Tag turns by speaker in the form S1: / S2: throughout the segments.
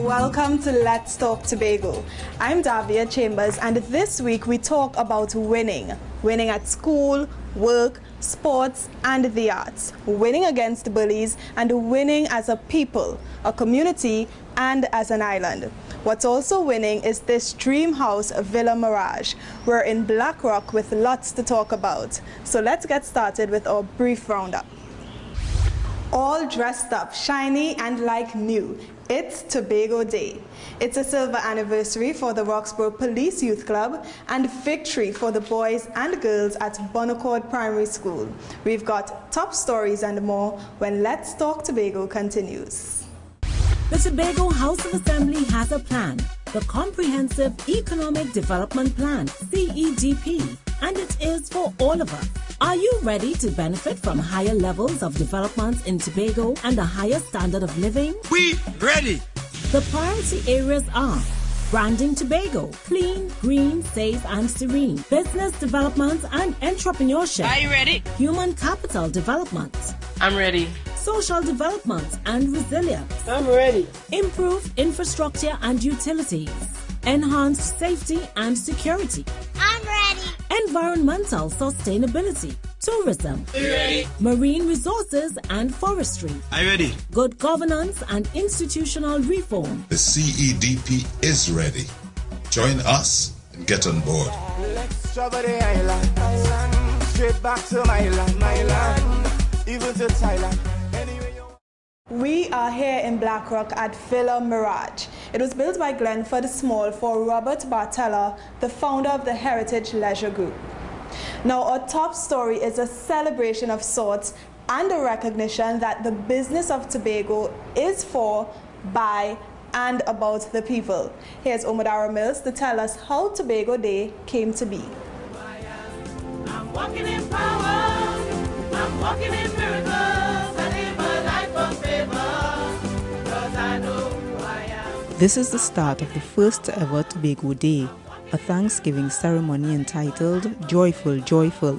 S1: Welcome to Let's Talk Tobago. I'm Davia Chambers, and this week we talk about winning. Winning at school, work, sports, and the arts. Winning against bullies and winning as a people, a community, and as an island. What's also winning is this dream house, Villa Mirage. We're in Black Rock with lots to talk about. So let's get started with our brief roundup. All dressed up, shiny and like new. It's Tobago Day. It's a silver anniversary for the Roxborough Police Youth Club and victory for the boys and girls at Bonaccord Primary School. We've got top stories and more when Let's Talk Tobago continues.
S2: The Tobago House of Assembly has a plan, the Comprehensive Economic Development Plan, CEDP, and it is for all of us. Are you ready to benefit from higher levels of development in Tobago and a higher standard of living?
S3: We ready!
S2: The priority areas are branding Tobago, clean, green, safe and serene, business development and entrepreneurship.
S3: Are you ready?
S2: Human capital development.
S3: I'm ready.
S2: Social development and resilience.
S3: I'm ready.
S2: Improved infrastructure and utilities. Enhanced safety and security.
S4: I'm ready.
S2: Environmental sustainability. Tourism.
S3: Are you ready?
S2: Marine resources and forestry.
S3: Are you ready?
S2: Good governance and institutional reform.
S5: The CEDP is ready. Join us and get on board.
S6: Let's travel the island, straight back to my land, even to Thailand.
S1: We are here in Black Rock at Villa Mirage. It was built by Glenford Small for Robert Bartella, the founder of the Heritage Leisure Group. Now, our top story is a celebration of sorts and a recognition that the business of Tobago is for, by, and about the people. Here's Omadara Mills to tell us how Tobago Day came to be.
S7: I'm walking in power, I'm walking in miracles, I live a life of favor, because I know who I am.
S8: This is the start of the first ever Tobago Day, a Thanksgiving ceremony entitled Joyful, Joyful.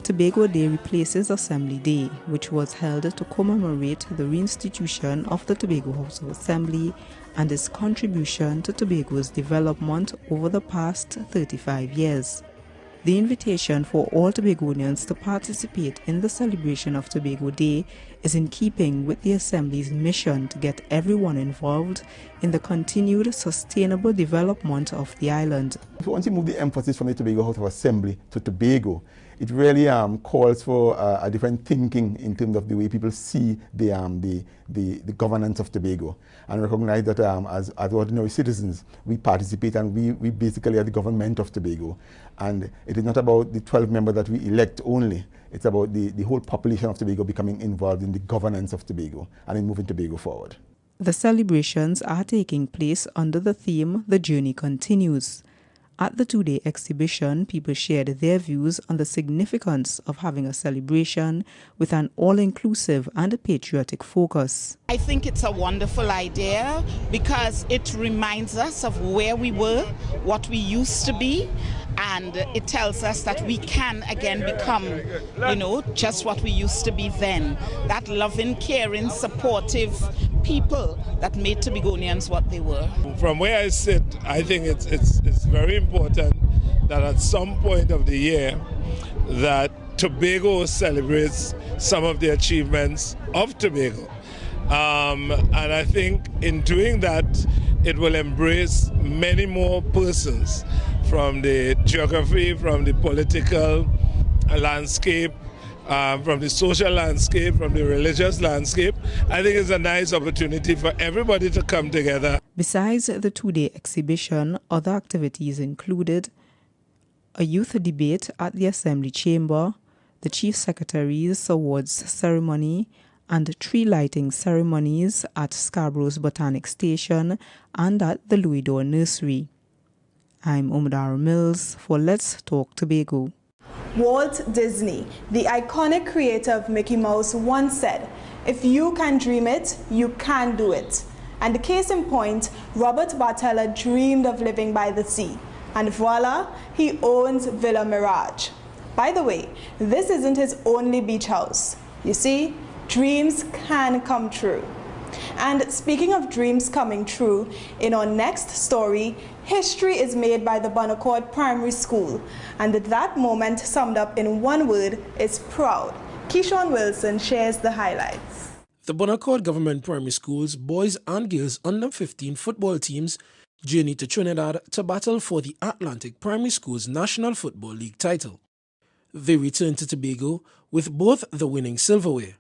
S8: Tobago Day replaces Assembly Day, which was held to commemorate the reinstitution of the Tobago House of Assembly and its contribution to Tobago's development over the past 35 years. The invitation for all Tobagonians to participate in the celebration of Tobago Day is in keeping with the Assembly's mission to get everyone involved in the continued sustainable development of the island.
S9: Once you move the emphasis from the Tobago House of Assembly to Tobago, it really calls for a different thinking in terms of the way people see the governance of Tobago, and recognize that as ordinary citizens, we participate and we basically are the government of Tobago. And it is not about the 12 members that we elect only, it's about the whole population of Tobago becoming involved in the governance of Tobago and in moving Tobago forward.
S8: The celebrations are taking place under the theme The Journey Continues. At the two-day exhibition, people shared their views on the significance of having a celebration with an all-inclusive and patriotic focus.
S10: I think it's a wonderful idea because it reminds us of where we were, what we used to be, and it tells us that we can again become, just what we used to be then. That loving, caring, supportive people that made Tobagonians what they were.
S11: From where I sit, I think it's very important that at some point of the year that Tobago celebrates some of the achievements of Tobago. And I think in doing that, it will embrace many more persons from the geography, from the political landscape, from the social landscape, from the religious landscape. I think it's a nice opportunity for everybody to come together.
S8: Besides the two-day exhibition, other activities included a youth debate at the Assembly Chamber, the Chief Secretary's Awards ceremony, and tree lighting ceremonies at Scarborough's Botanic Station and at the Louis Dore Nursery. I'm Omadara Mills for Let's Talk Tobago.
S1: Walt Disney, the iconic creator of Mickey Mouse, once said, "If you can dream it, you can do it." And the case in point, Robert Bartella dreamed of living by the sea. And voila, he owns Villa Mirage. By the way, this isn't his only beach house. You see, dreams can come true. And speaking of dreams coming true, in our next story, history is made by the Bonaccord Primary School. And that moment, summed up in one word, is proud. Keyshawn Wilson shares the highlights.
S3: The Bonaccord Government Primary School's boys and girls under 15 football teams journey to Trinidad to battle for the Atlantic Primary School's National Football League title. They return to Tobago with both the winning silverware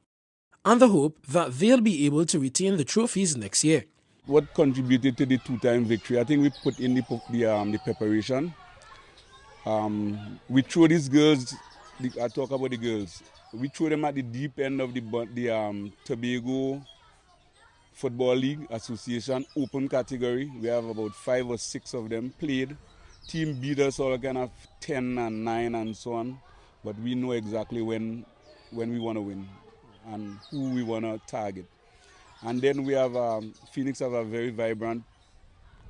S3: and the hope that they'll be able to retain the trophies next year.
S4: What contributed to the two-time victory? I think we put in the preparation. We throw these girls, I talk about the girls, we throw them at the deep end of the Tobago Football League Association open category. We have about 5 or 6 of them played. Team beat us all kind of 10 and 9 and so on. But we know exactly when we want to win and who we want to target. And then we have, Phoenix have a very vibrant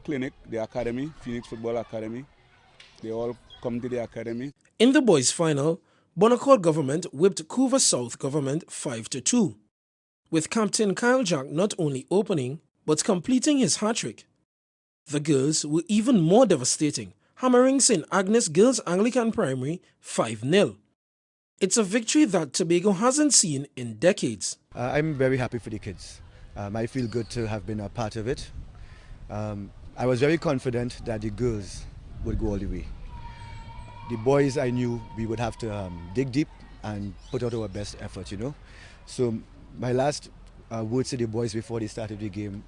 S4: clinic, the academy, Phoenix Football Academy. They all come to the academy.
S3: In the boys' final, Bonaccord Government whipped Couva South Government 5-2, with Captain Kyle Jack not only opening, but completing his hat-trick. The girls were even more devastating, hammering St. Agnes Girls Anglican Primary 5-0. It's a victory that Tobago hasn't seen in decades.
S12: I'm very happy for the kids. I feel good to have been a part of it. I was very confident that the girls would go all the way. The boys, I knew we would have to dig deep and put out our best effort, you know. So my last words to the boys before they started the game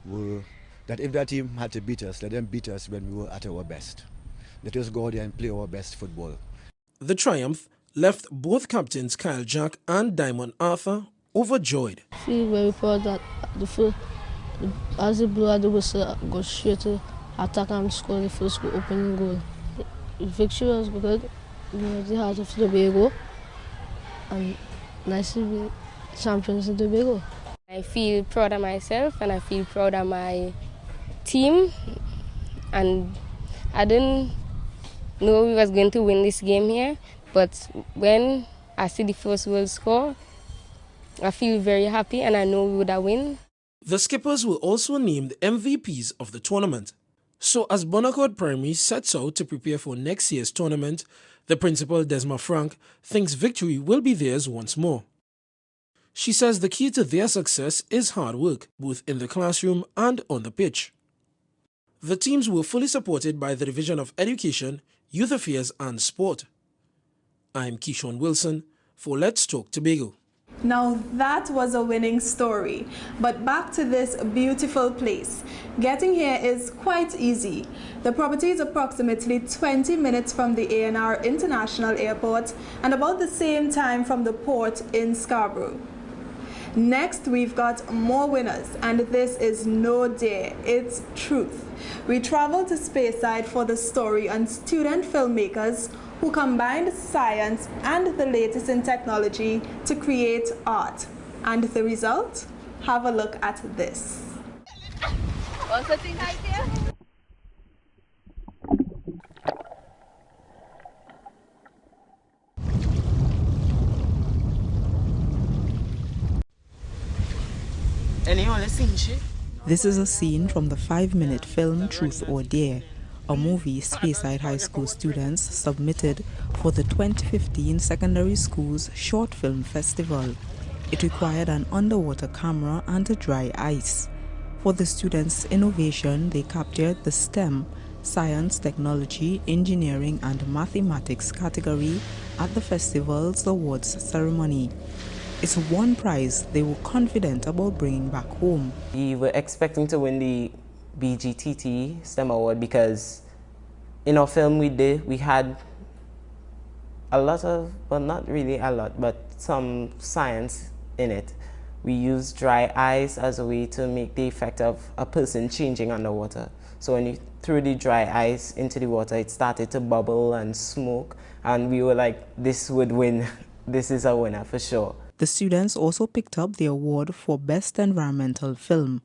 S12: were that if that team had to beat us, let them beat us when we were at our best. Let us go out there and play our best football.
S3: The triumph left both captains Kyle Jack and Diamond Arthur overjoyed.
S13: I feel very proud that as the blow at the whistle, go straight to attack and score the first opening goal. The victory was good. We were the heart of Tobago, and nice to be champions in Tobago.
S14: I feel proud of myself and I feel proud of my team, and I didn't know we was going to win this game here, but when I see the first goal score, I feel very happy and I know we would have win.
S3: The skippers were also named MVPs of the tournament. So as Bonaccord Primary sets out to prepare for next year's tournament, the principal, Desma Frank, thinks victory will be theirs once more. She says the key to their success is hard work, both in the classroom and on the pitch. The teams were fully supported by the Division of Education, Youth Affairs and Sport. I'm Keyshawn Wilson for Let's Talk Tobago.
S1: Now that was a winning story, but back to this beautiful place. Getting here is quite easy. The property is approximately 20 minutes from the ANR International Airport and about the same time from the port in Scarborough. Next, we've got more winners, and this is no dare, it's truth. We travel to Speyside for the story on student filmmakers who combined science and the latest in technology to create art. And the result? Have a look at this.
S15: What's the thing right there?
S8: This is a scene from the 5-minute film Truth or Dare, a movie Speyside High School students submitted for the 2015 Secondary Schools Short Film Festival. It required an underwater camera and a dry ice. For the students' innovation, they captured the STEM, Science, Technology, Engineering and Mathematics category at the festival's awards ceremony. It's one prize they were confident about bringing back home.
S16: We were expecting to win the BGTT STEM Award because in our film we had a lot of, well, not really a lot, but some science in it. We used dry ice as a way to make the effect of a person changing underwater. So when you threw the dry ice into the water, it started to bubble and smoke, and we were like, this would win. This is a winner for sure.
S8: The students also picked up the award for Best Environmental Film.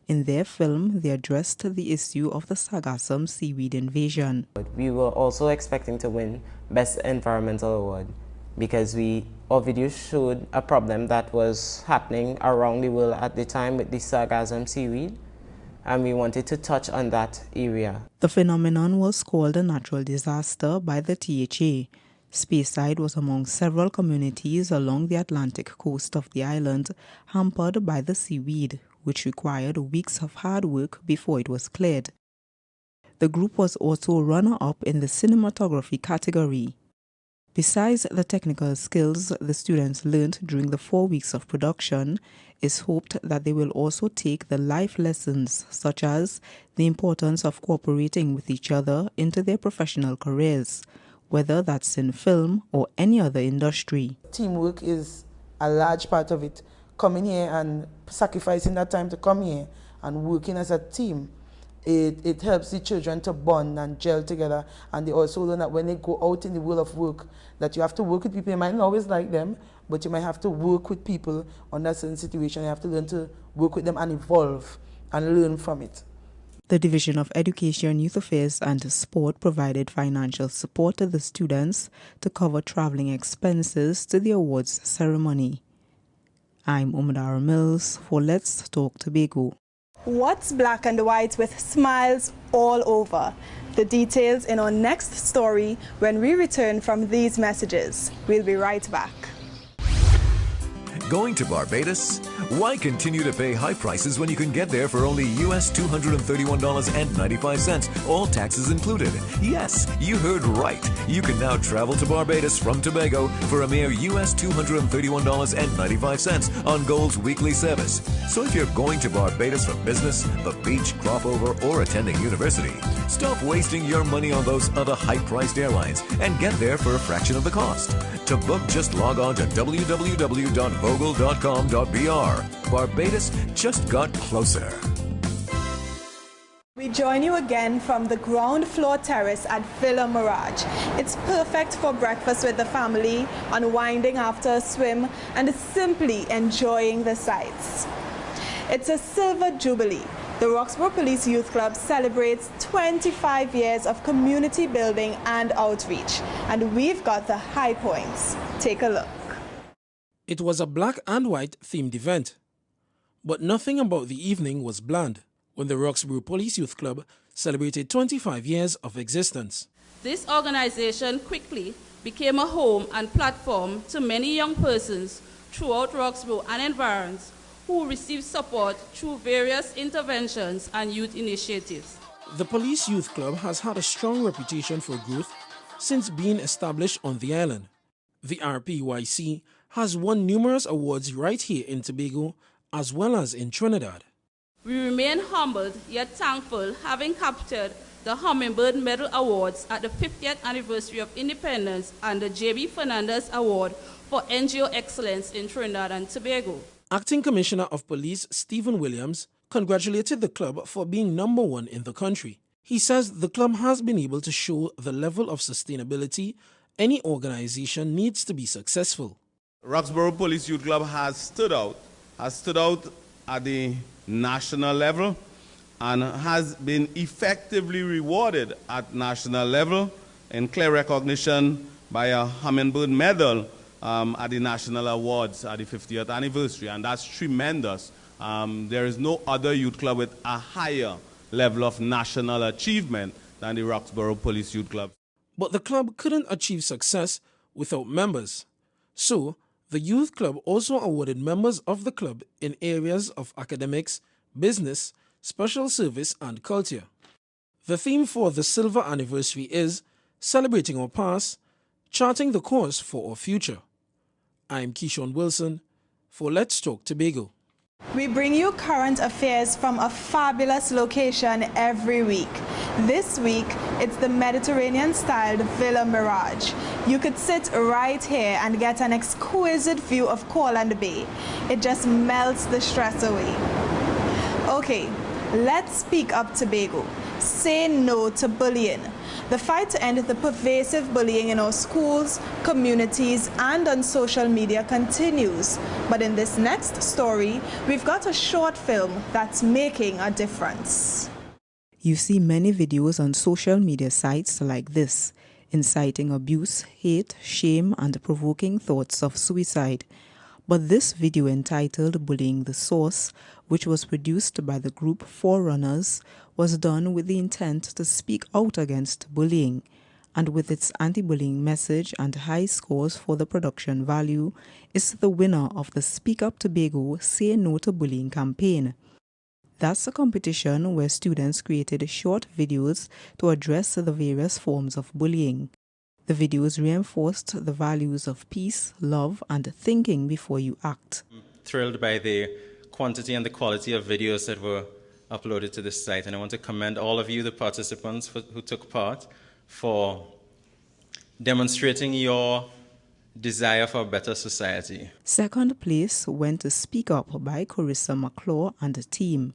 S8: In their film, they addressed the issue of the Sargassum seaweed invasion.
S16: We were also expecting to win Best Environmental Award because our video showed a problem that was happening around the world at the time with the sargassum seaweed, and we wanted to touch on that area.
S8: The phenomenon was called a natural disaster by the THA. Speyside was among several communities along the Atlantic coast of the island hampered by the seaweed, which required weeks of hard work before it was cleared. The group was also runner-up in the cinematography category. Besides the technical skills the students learned during the 4 weeks of production, it's hoped that they will also take the life lessons, such as the importance of cooperating with each other, into their professional careers, whether that's in film or any other industry.
S17: Teamwork is a large part of it. Coming here and sacrificing that time to come here and working as a team, it helps the children to bond and gel together, and they also learn that when they go out in the world of work, that you have to work with people. You might not always like them, but you might have to work with people under certain situation. You have to learn to work with them and evolve and learn from it.
S8: The Division of Education, Youth Affairs and Sport provided financial support to the students to cover traveling expenses to the awards ceremony. I'm Umadara Mills for Let's Talk Tobago.
S1: What's black and white with smiles all over? The details in our next story when we return from these messages. We'll be right back.
S18: Going to Barbados? Why continue to pay high prices when you can get there for only US $231.95, all taxes included? Yes, you heard right. You can now travel to Barbados from Tobago for a mere US $231.95 on Gold's weekly service. So if you're going to Barbados for business, the beach, crop over, or attending university, stop wasting your money on those other high-priced airlines and get there for a fraction of the cost. To book, just log on to www.vogel.com.br. Barbados just got closer.
S1: We join you again from the ground floor terrace at Villa Mirage. It's perfect for breakfast with the family, unwinding after a swim, and simply enjoying the sights. It's a silver jubilee. The Roxborough Police Youth Club celebrates 25 years of community building and outreach, and we've got the high points. Take a look.
S3: It was a black and white themed event, but nothing about the evening was bland when the Roxborough Police Youth Club celebrated 25 years of existence.
S19: This organization quickly became a home and platform to many young persons throughout Roxborough and environs who received support through various interventions and youth initiatives.
S3: The Police Youth Club has had a strong reputation for growth since being established on the island. The RPYC has won numerous awards right here in Tobago as well as in Trinidad.
S19: We remain humbled yet thankful, having captured the Hummingbird Medal Awards at the 50th anniversary of independence and the J.B. Fernandez Award for NGO Excellence in Trinidad and Tobago.
S3: Acting Commissioner of Police Stephen Williams congratulated the club for being #1 in the country. He says the club has been able to show the level of sustainability any organization needs to be successful.
S20: Roxborough Police Youth Club has stood out at the national level and has been effectively rewarded at national level in clear recognition by a Hummingbird Medal at the National Awards at the 50th anniversary, and that's tremendous. There is no other youth club with a higher level of national achievement than the Roxborough Police Youth Club.
S3: But the club couldn't achieve success without members. So, the youth club also awarded members of the club in areas of academics, business, special service, and culture. The theme for the silver anniversary is Celebrating Our Past, Charting the Course for Our Future. I'm Keishon Wilson for Let's Talk Tobago.
S1: We bring you current affairs from a fabulous location every week. This week, it's the Mediterranean-styled Villa Mirage. You could sit right here and get an exquisite view of Courland Bay. It just melts the stress away. Okay, let's speak up Tobago. Say no to bullying. The fight to end the pervasive bullying in our schools, communities, and on social media continues. But in this next story, we've got a short film that's making a difference.
S8: You see many videos on social media sites like this. inciting abuse, hate, shame, and provoking thoughts of suicide. But this video entitled Bullying the Source, which was produced by the group Forerunners, was done with the intent to speak out against bullying, and with its anti-bullying message and high scores for the production value, is the winner of the Speak Up Tobago Say No to Bullying campaign. That's a competition where students created short videos to address the various forms of bullying. The videos reinforced the values of peace, love, and thinking before you act.
S21: I'm thrilled by the quantity and the quality of videos that were uploaded to this site, and I want to commend all of you, the participants who took part, for demonstrating your desire for a better society.
S8: Second place went to Speak Up by Carissa McClaw and the team,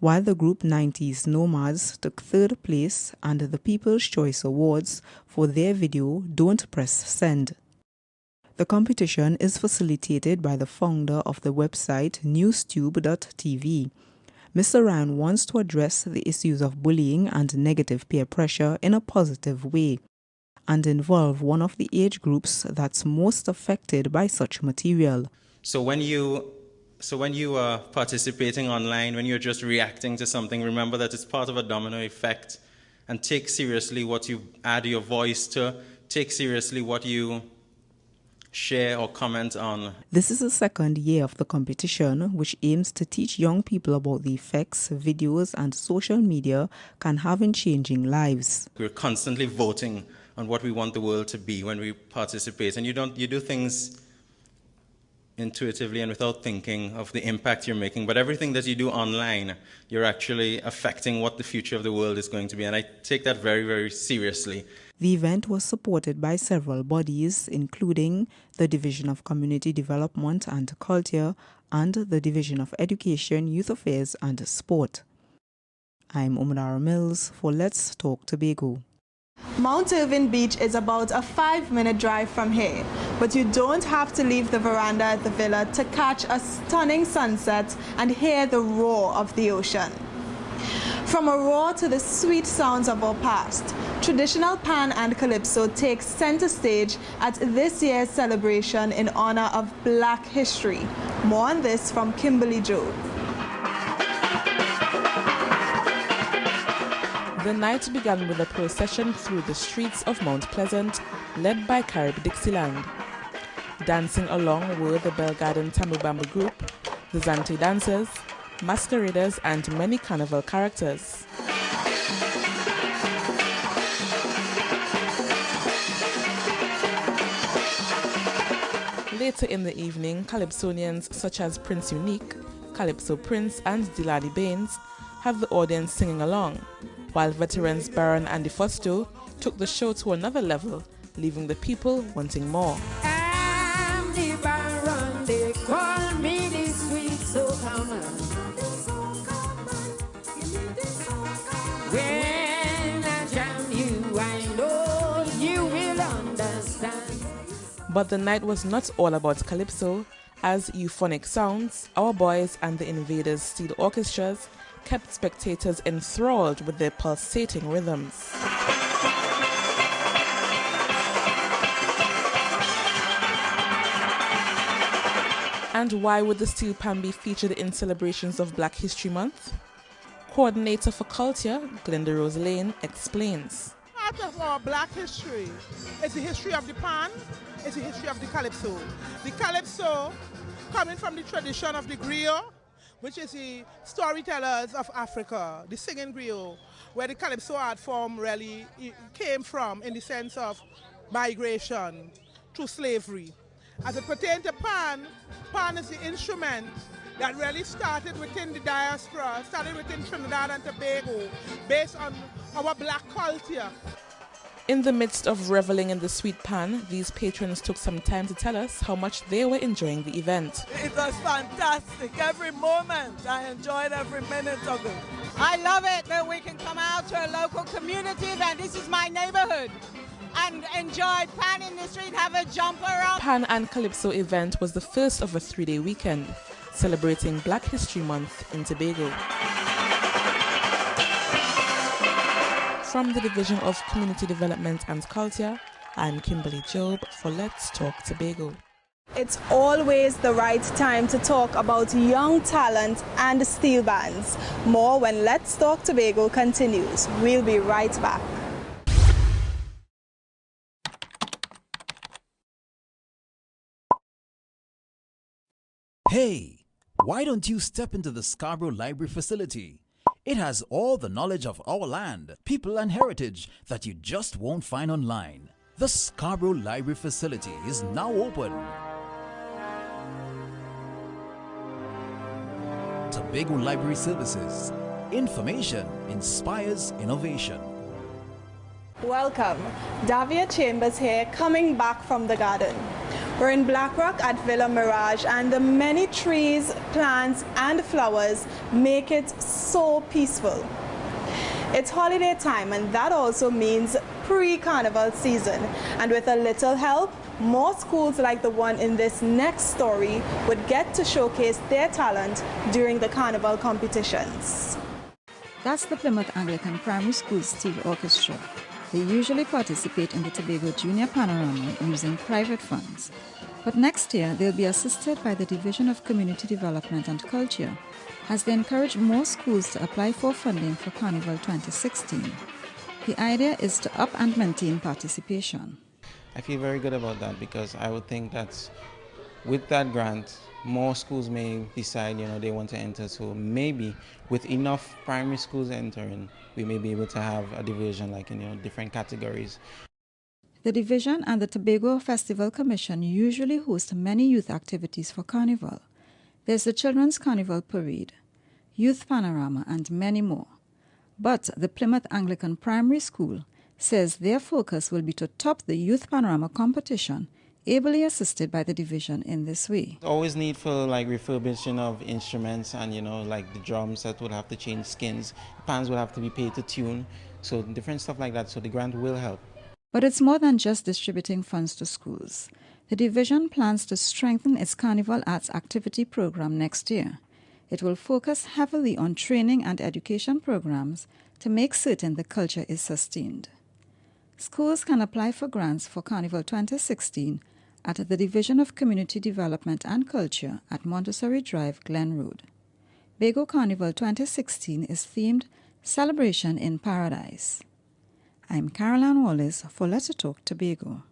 S8: while the group 90s Nomads took third place and the People's Choice Awards for their video Don't Press Send. The competition is facilitated by the founder of the website newstube.tv. Mr. Ryan wants to address the issues of bullying and negative peer pressure in a positive way and involve one of the age groups that's most affected by such material.
S21: So when you are participating online, when you're just reacting to something, remember that it's part of a domino effect, and take seriously what you add your voice to, take seriously what you share or comment on.
S8: This is the second year of the competition, which aims to teach young people about the effects videos and social media can have in changing lives.
S21: We're constantly voting on what we want the world to be when we participate, and you do things intuitively and without thinking of the impact you're making, but everything that you do online, you're actually affecting what the future of the world is going to be, and I take that very, very seriously.
S8: The event was supported by several bodies, including the Division of Community Development and Culture and the Division of Education, Youth Affairs and Sport. I'm Umadara Mills for Let's Talk Tobago.
S1: Mount Irving Beach is about a 5-minute drive from here, but you don't have to leave the veranda at the villa to catch a stunning sunset and hear the roar of the ocean. From a roar to the sweet sounds of our past, traditional pan and calypso takes center stage at this year's celebration in honor of Black History. More on this from Kimberly Joe.
S22: The night began with a procession through the streets of Mount Pleasant, led by Carib Dixieland. Dancing along were the Bell Garden Tambu Bambu Group, the Zante dancers, masqueraders, and many carnival characters. Later in the evening, calypsonians such as Prince Unique, Calypso Prince, and Dilali Baines have the audience singing along, while veterans Baron and DeFosto took the show to another level, leaving the people wanting more.
S7: I'm the Baron, they call me the sweet soca man. When I jam you, I know you will understand.
S22: But the night was not all about calypso, as euphonic sounds, Our Boys and the Invaders Steel Orchestras kept spectators enthralled with their pulsating rhythms. And why would the steel pan be featured in celebrations of Black History Month? Coordinator for Culture, Glenda Rose Lane, explains.
S23: Part of our Black history is the history of the pan, it's the history of the calypso. The calypso coming from the tradition of the griot, which is the storytellers of Africa, the singing griot, where the calypso art form really came from in the sense of migration through slavery. As it pertains to pan, pan is the instrument that really started within the diaspora, started within Trinidad and Tobago, based on our Black culture.
S22: In the midst of reveling in the sweet pan, these patrons took some time to tell us how much they were enjoying the event.
S24: It was fantastic. Every moment, I enjoyed every minute of it.
S25: I love it that we can come out to a local community event. This is my neighborhood. And enjoy pan in the street, have a jump around.
S22: Pan and Calypso event was the first of a 3-day weekend, celebrating Black History Month in Tobago. From the Division of Community Development and Culture, I'm Kimberly Job for Let's Talk Tobago.
S1: It's always the right time to talk about young talent and steel bands. More when Let's Talk Tobago continues. We'll be right back.
S2: Hey, why don't you step into the Scarborough Library facility? It has all the knowledge of our land, people and heritage that you just won't find online. The Scarborough Library facility is now open. Tobago Library Services. Information inspires innovation.
S1: Welcome. Davia Chambers here, coming back from the garden. We're in Blackrock at Villa Mirage, and the many trees, plants and flowers make it so peaceful. It's holiday time, and that also means pre-carnival season. And with a little help, more schools like the one in this next story would get to showcase their talent during the carnival competitions.
S5: That's the Plymouth Anglican Primary School Steel Orchestra. They usually participate in the Tobago Junior Panorama using private funds. But next year, they'll be assisted by the Division of Community Development and Culture as they encourage more schools to apply for funding for Carnival 2016. The idea is to up and maintain participation.
S6: I feel very good about that because I would think that with that grant, more schools may decide, they want to enter. So maybe with enough primary schools entering, we may be able to have a division like in different categories.
S5: The division and the Tobago Festival Commission usually host many youth activities for Carnival. There's the Children's Carnival Parade, Youth Panorama, and many more. But the Plymouth Anglican Primary School says their focus will be to top the Youth Panorama competition, ably assisted by the division in this way.
S6: Always need for like refurbishing of instruments and like the drums that will have to change skins, pans will have to be paid to tune, so different stuff like that, so the grant will help.
S5: But it's more than just distributing funds to schools. The division plans to strengthen its Carnival Arts activity program next year. It will focus heavily on training and education programs to make certain the culture is sustained. Schools can apply for grants for Carnival 2016 at the Division of Community Development and Culture at Montessori Drive, Glen Road. Tobago Carnival 2016 is themed Celebration in Paradise. I'm Caroline Wallace for Let's Talk Tobago.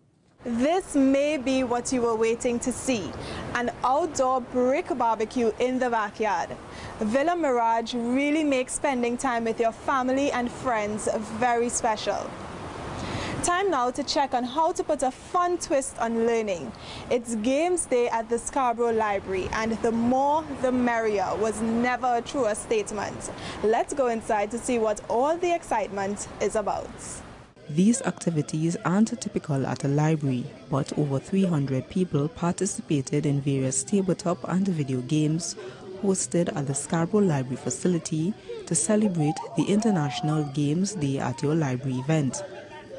S1: This may be what you were waiting to see, an outdoor brick barbecue in the backyard. Villa Mirage really makes spending time with your family and friends very special. Time now to check on how to put a fun twist on learning. It's Games Day at the Scarborough Library, and the more the merrier was never a truer statement. Let's go inside to see what all the excitement is about.
S8: These activities aren't typical at a library, but over 300 people participated in various tabletop and video games hosted at the Scarborough Library facility to celebrate the International Games Day at your library event.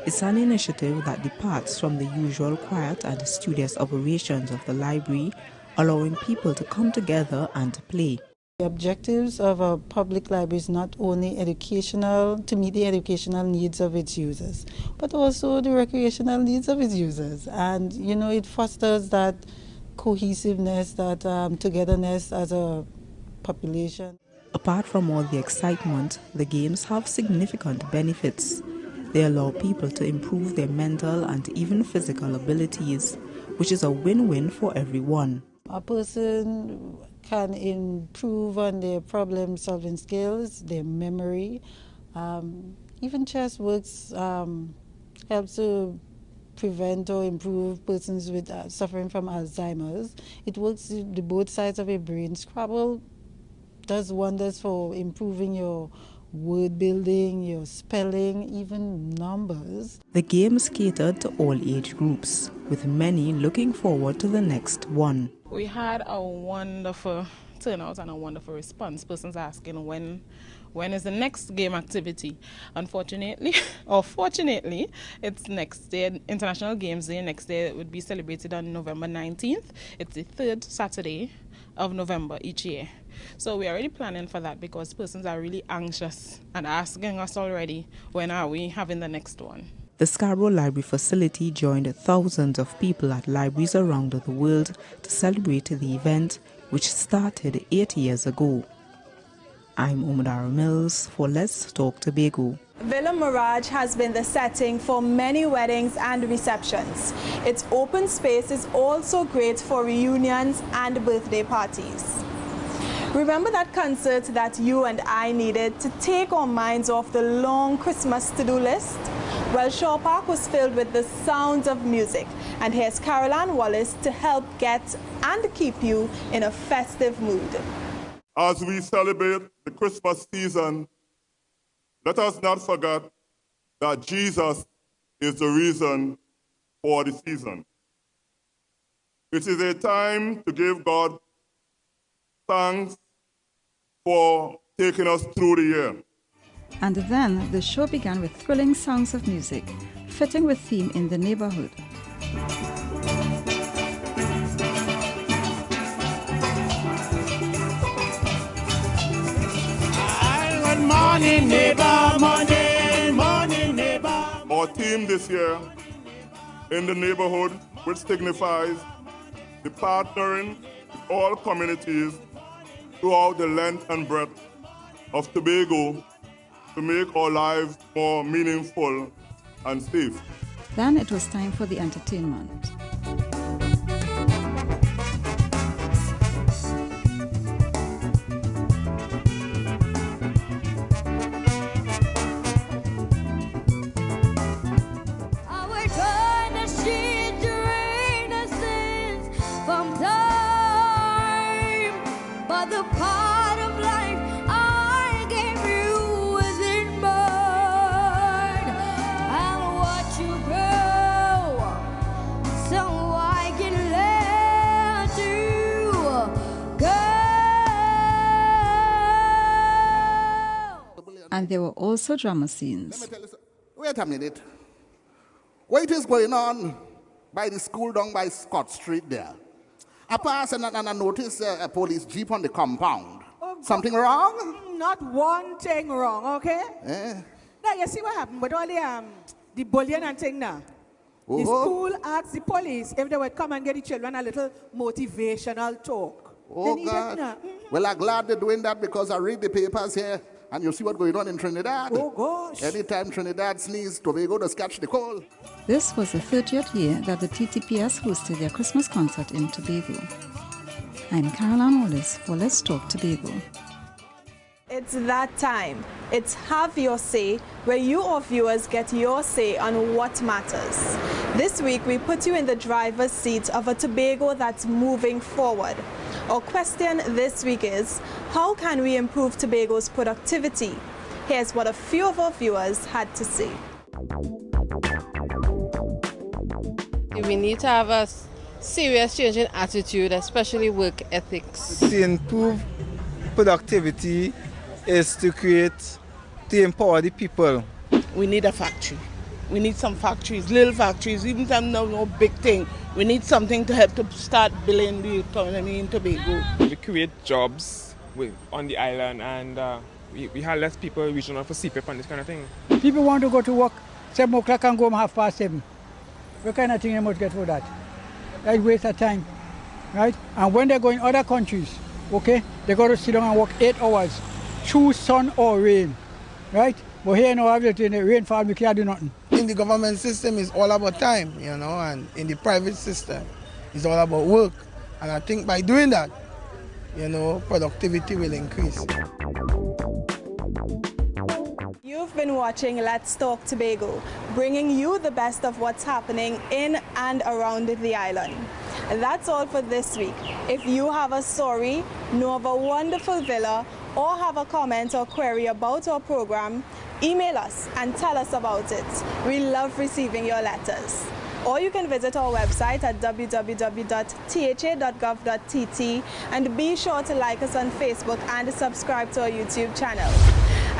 S8: It's an initiative that departs from the usual quiet and studious operations of the library, allowing people to come together and to play.
S17: The objectives of a public library is not only educational, to meet the educational needs of its users, but also the recreational needs of its users. And, it fosters that cohesiveness, that togetherness as a population.
S8: Apart from all the excitement, the games have significant benefits. They allow people to improve their mental and even physical abilities, which is a win-win for everyone.
S17: A person can improve on their problem-solving skills, their memory. Even chess works, helps to prevent or improve persons with suffering from Alzheimer's. It works the both sides of your brain. Scrabble does wonders for improving your word building, your spelling, even numbers.
S8: The games catered to all age groups, with many looking forward to the next one.
S22: We had a wonderful turnout and a wonderful response. Persons asking when
S4: when is the next game activity? Unfortunately, or fortunately, it's next day, International Games Day. Next day would be celebrated on November 19th. It's the third Saturday of November each year. So we're already planning for that because persons are really anxious and asking us already, when are we having the next one?
S8: The Scarborough Library facility joined thousands of people at libraries around the world to celebrate the event, which started 8 years ago. I'm Umadara Mills for Let's Talk Tobago.
S1: Villa Mirage has been the setting for many weddings and receptions. Its open space is also great for reunions and birthday parties. Remember that concert that you and I needed to take our minds off the long Christmas to-do list? Well, Shaw Park was filled with the sounds of music, and here's Caroline Wallace to help get and keep you in a festive mood.
S9: As we celebrate the Christmas season, let us not forget that Jesus is the reason for the season. It is a time to give God thanks for taking us through the year.
S5: And then the show began with thrilling sounds of music, fitting with theme in the neighborhood.
S9: Morning neighbor, morning neighbor. Our theme this year in the neighborhood, which signifies the partnering with all communities throughout the length and breadth of Tobago to make our lives more meaningful and safe.
S5: Then it was time for the entertainment. And there were also drama scenes.
S10: Let me tell you, wait a minute. What is going on by the school down by Scott Street there? I pass and I notice a police jeep on the compound. Something wrong?
S25: Not one thing wrong, okay? Now you see what happened with all the bullying and thing now. The school asked the police if they would come and get the children a little motivational talk.
S10: Oh, God. Well, I'm glad they're doing that because I read the papers here and you see what's going on in Trinidad.
S25: Oh, gosh.
S10: Anytime Trinidad sneezes, Tobago does catch the cold.
S5: This was the 30th year that the TTPS hosted their Christmas concert in Tobago. I'm Caroline Wallace for Let's Talk Tobago.
S1: It's that time. It's Have Your Say, where you, our viewers, get your say on what matters. This week, we put you in the driver's seat of a Tobago that's moving forward. Our question this week is, how can we improve Tobago's productivity? Here's what a few of our viewers had to say.
S11: We need to have a serious change in attitude, especially work ethics.
S12: To improve productivity is to empower the people.
S24: We need a factory. We need some factories, little factories, even some no big thing. We need something to help to start building the economy in Tobago.
S26: We create jobs on the island, and we have less people reaching out for CPAP and this kind of thing.
S27: People want to go to work 7 o'clock and go home 7:30. What kind of thing they must get for that? That's waste of time, right? And when they go in other countries, okay, they got to sit down and work 8 hours, choose sun or rain, right? But here now, everything, the rainfall, we can't do nothing.
S28: In the government system, it's all about time, you know, and in the private system, it's all about work. And I think by doing that, you know, productivity will increase.
S1: You've been watching Let's Talk Tobago, bringing you the best of what's happening in and around the island. That's all for this week. If you have a story, know of a wonderful villa, or have a comment or query about our program, email us and tell us about it. We love receiving your letters. Or you can visit our website at www.tha.gov.tt and be sure to like us on Facebook and subscribe to our YouTube channel.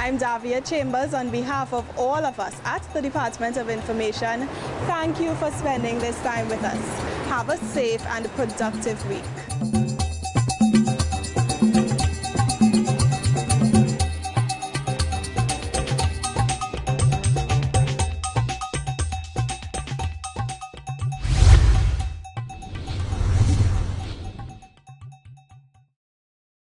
S1: I'm Davia Chambers. On behalf of all of us at the Department of Information, thank you for spending this time with us. Have a safe and productive week.